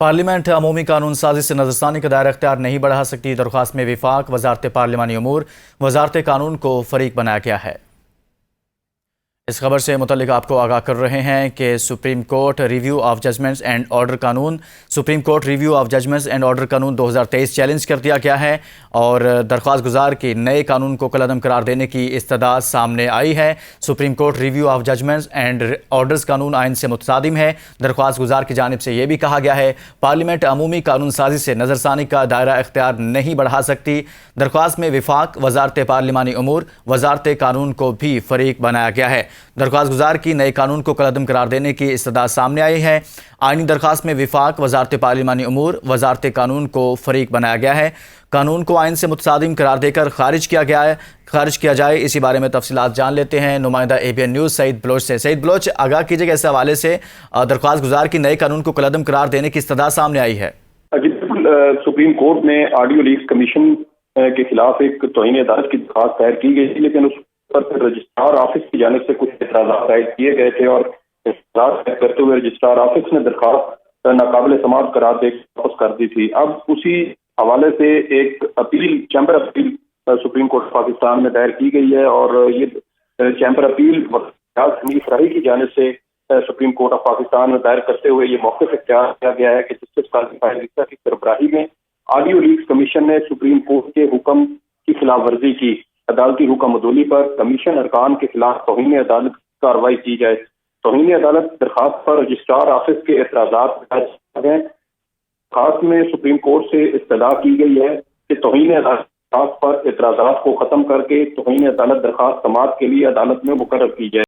Parliament عمومی قانون سازی سے نظرثانی کا دائرہ اختیار نہیں بڑھا سکتی۔ درخواست میں وفاق وزارت پارلیمانی امور وزارت قانون کو فریق بنایا گیا ہے۔ اس خبر سے متعلق آپ کو آگاہ کر رہے ہیں کہ supreme court review of judgments and order قانون 2023 چیلنج کر دیا گیا ہے اور درخواست گزار کی نئے قانون کو کالعدم قرار دینے کی استدعا سامنے آئی ہے۔ Supreme court review of judgments and orders قانون آئین سے متصادم ہے۔ درخواست گزار کی جانب سے یہ بھی کہا گیا ہے پارلیمنٹ عمومی قانون سازی سے نظرثانی کا دائرہ اختیار نہیں بڑھا سکتی۔ درخواست میں وفاق وزارت پارلیمانی امور وزارت قانون کو بھی فریق بنایا گیا ہے۔ درخواست گزار کی نئے قانون کو کالعدم قرار دینے کی استدعا سامنے آئی ہے۔ آئینی درخواست میں وفاق وزارت پارلیمانی امور وزارت قانون کو فریق بنایا گیا ہے۔ قانون کو آئین سے متصادم قرار دے کر خارج کیا جائے، اسی بارے میں تفصیلات جان لیتے ہیں نمائندہ ABN نیوز سعید بلوچ سے۔ سعید بلوچ، آگاہ کیجئے کہ اس حوالے سے درخواست گزار کی نئے قانون کو کالعدم قرار دینے کی استدعا سامنے آئی ہے۔ سپریم کورٹ نے آڈیو لیکس کمیشن کے خلاف ایک توہین عدالت کی درخواست دائر کی گئی تھی، لیکن اس پر رجسٹرار آفس کی جانب سے کچھ اعتراضات عائد کیے گئے تھے اور اعتراض کرتے ہوئے رجسٹرار آفس نے درخواست ناقابل سماعت قرار دے واپس کر دی تھی۔ اب اسی حوالے سے ایک chamber appeal supreme court Pakistan میں دائر کی گئی ہے اور یہ چیمبر اپیل حنیف راہی کی جانب سے سپریم کورٹ آف پاکستان میں دائر کرتے ہوئے یہ موقف اختیار کیا گیا ہے کہ جسٹس قاضی فائز عیسیٰ کی سربراہی میں آڈیو لیکس کمیشن نے سپریم کورٹ کے حکم کی خلاف ورزی کی۔ عدالتی حکم عدولی پر کمیشن ارکان کے خلاف توہین عدالت کارروائی کی جائے۔ توہین عدالت درخواست پر رجسٹرار آفس کے اعتراضات ہیں۔ درخواست میں سپریم کورٹ سے استدعا کی گئی ہے کہ توہین عدالت درخواست پر اعتراضات کو ختم کر کے توہین عدالت درخواست سماعت کے لیے عدالت میں مقرر کی جائے۔